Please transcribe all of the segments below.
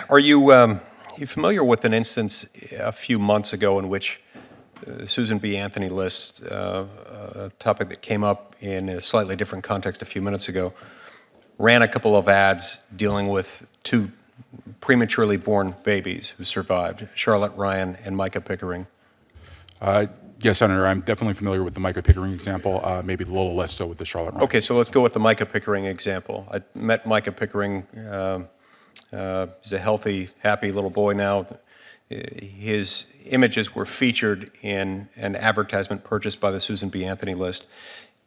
Are you familiar with an instance a few months ago in which Susan B. Anthony list, a topic that came up in a slightly different context a few minutes ago, ran a couple of ads dealing with two prematurely born babies who survived, Charlotte Ryan and Micah Pickering? Yes, Senator, I'm definitely familiar with the Micah Pickering example, maybe a little less so with the Charlotte Ryan. Okay, so let's go with the Micah Pickering example. I met Micah Pickering. He's a healthy, happy little boy now. His images were featured in an advertisement purchased by the Susan B. Anthony list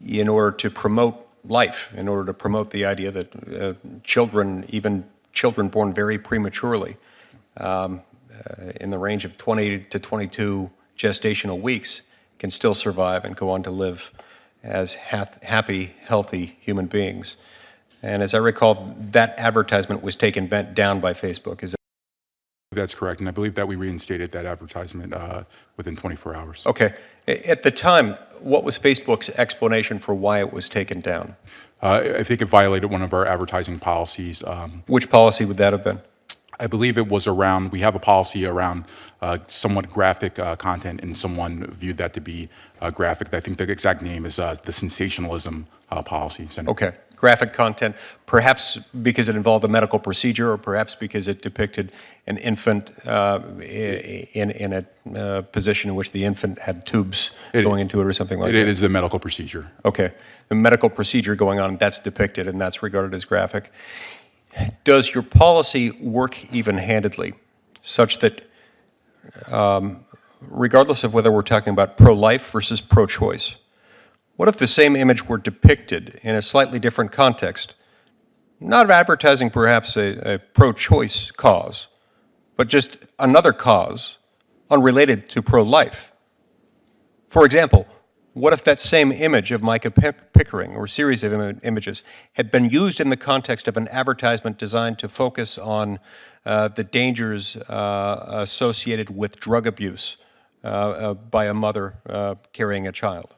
in order to promote life, in order to promote the idea that children, even children born very prematurely, in the range of 20 to 22 gestational weeks, can still survive and go on to live as happy, healthy human beings. And as I recall, that advertisement was taken down by Facebook. Is that? That's correct, and I believe that we reinstated that advertisement within 24 hours. Okay. At the time, what was Facebook's explanation for why it was taken down? I think it violated one of our advertising policies. Which policy would that have been? I believe it was around, we have a policy around somewhat graphic content, and someone viewed that to be graphic. I think the exact name is the sensationalism policy. Senator. Okay. Graphic content, perhaps because it involved a medical procedure, or perhaps because it depicted an infant in a position in which the infant had tubes going into it or something like that? It is a medical procedure. Okay. The medical procedure going on, that's depicted, and that's regarded as graphic. Does your policy work even-handedly, such that regardless of whether we're talking about pro-life versus pro-choice, what if the same image were depicted in a slightly different context, not advertising perhaps a pro-choice cause, but just another cause unrelated to pro-life? For example, what if that same image of Micah Pickering, or series of images, had been used in the context of an advertisement designed to focus on the dangers associated with drug abuse by a mother carrying a child?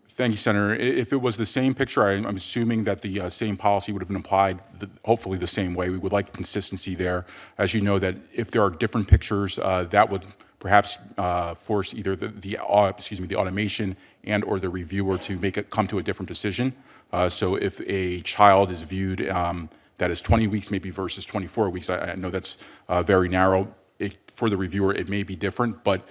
Thank you, Senator. If it was the same picture, I'm assuming that the same policy would have been applied, hopefully the same way. We would like consistency there. As you know, that if there are different pictures, that would perhaps force either the automation and or the reviewer to make it come to a different decision. So if a child is viewed that is 20 weeks maybe versus 24 weeks, I know that's very narrow. For the reviewer, it may be different, but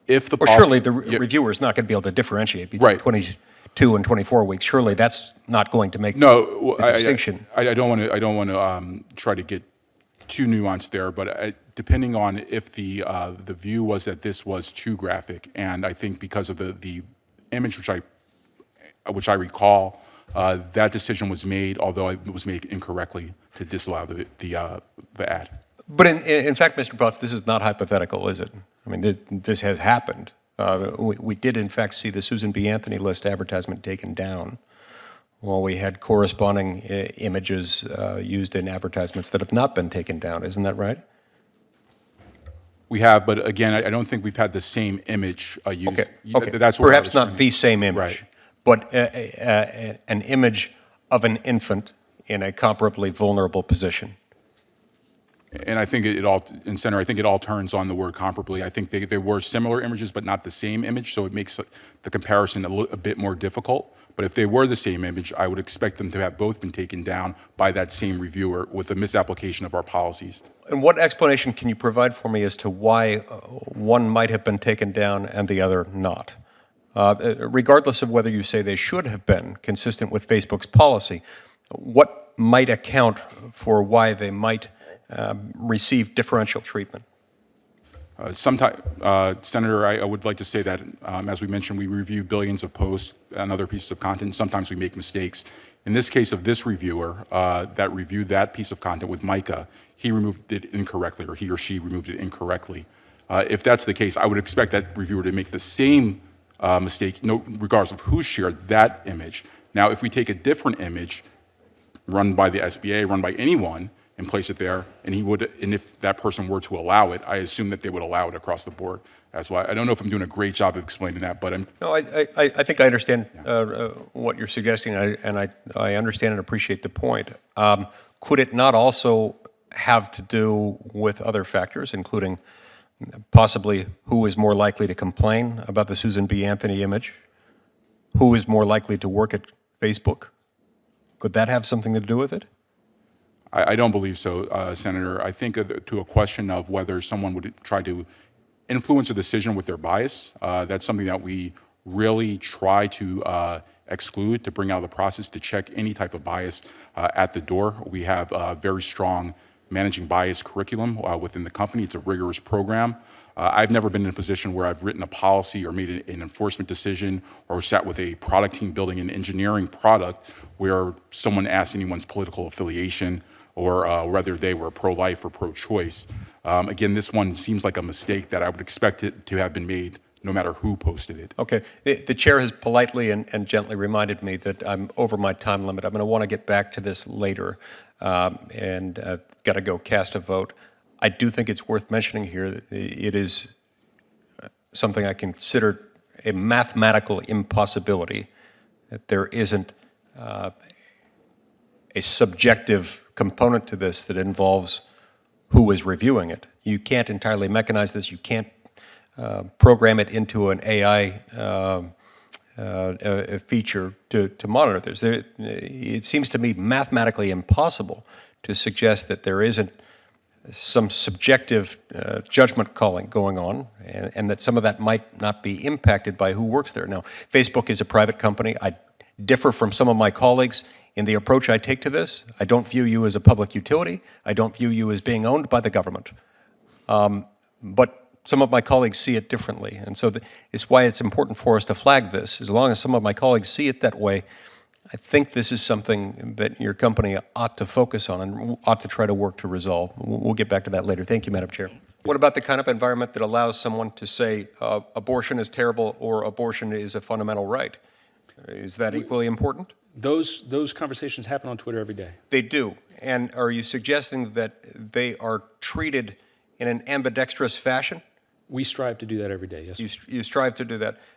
if the surely the reviewer is not going to be able to differentiate between 22 and 24 weeks. Surely that's not going to make the distinction. I don't want to try to get too nuanced there, but depending on if the view was that this was too graphic, and I think because of the image which I recall, that decision was made, although it was made incorrectly, to disallow the ad. But in fact, Mr. Potts, this is not hypothetical, is it? I mean, this has happened. We did, in fact, see the Susan B. Anthony list advertisement taken down, while we had corresponding images used in advertisements that have not been taken down. Isn't that right? We have, but again, I don't think we've had the same image used. Okay. That's perhaps not the same image, right, but an image of an infant in a comparably vulnerable position. And I think Senator, I think it all turns on the word comparably. I think there were similar images, but not the same image, so it makes the comparison a bit more difficult. But if they were the same image, I would expect them to have both been taken down by that same reviewer with a misapplication of our policies. And what explanation can you provide for me as to why one might have been taken down and the other not? Regardless of whether you say they should have been consistent with Facebook's policy, what might account for why they might receive differential treatment? Senator, I would like to say that, as we mentioned, we review billions of posts and other pieces of content. Sometimes we make mistakes. In this case of this reviewer that reviewed that piece of content with Micah, he removed it incorrectly, or he or she removed it incorrectly. If that's the case, I would expect that reviewer to make the same mistake, regardless of who shared that image. Now, if we take a different image run by the SBA, run by anyone, and place it there, and if that person were to allow it, I assume that they would allow it across the board as well. I don't know if I'm doing a great job of explaining that, but I'm... No, I think I understand what you're suggesting, and I understand and appreciate the point. could it not also have to do with other factors, including possibly who is more likely to complain about the Susan B. Anthony image? Who is more likely to work at Facebook? Could that have something to do with it? I don't believe so, Senator. I think to a question of whether someone would try to influence a decision with their bias, that's something that we really try to exclude, to bring out of the process, to check any type of bias at the door. We have a very strong managing bias curriculum within the company. It's a rigorous program. I've never been in a position where I've written a policy or made an enforcement decision or sat with a product team building an engineering product where someone asked anyone's political affiliation or whether they were pro-life or pro-choice. Again, this one seems like a mistake that I would expect it to have been made no matter who posted it. Okay. The chair has politely and gently reminded me that I'm over my time limit. I'm going to want to get back to this later and got to go cast a vote. I do think it's worth mentioning here that it is something I consider a mathematical impossibility that there isn't a subjective component to this that involves who is reviewing it. You can't entirely mechanize this. You can't program it into an AI a feature to monitor this. It seems to me mathematically impossible to suggest that there isn't some subjective judgment calling going on, and that some of that might not be impacted by who works there. Now, Facebook is a private company. I differ from some of my colleagues in the approach I take to this. I don't view you as a public utility. I don't view you as being owned by the government. But some of my colleagues see it differently, and so it's why it's important for us to flag this. As long as some of my colleagues see it that way, I think this is something that your company ought to focus on and ought to try to work to resolve. We'll get back to that later. Thank you, Madam Chair. What about the kind of environment that allows someone to say abortion is terrible or abortion is a fundamental right? Is that equally important? Those conversations happen on Twitter every day. They do. And are you suggesting that they are treated in an ambidextrous fashion? We strive to do that every day, yes. You strive to do that.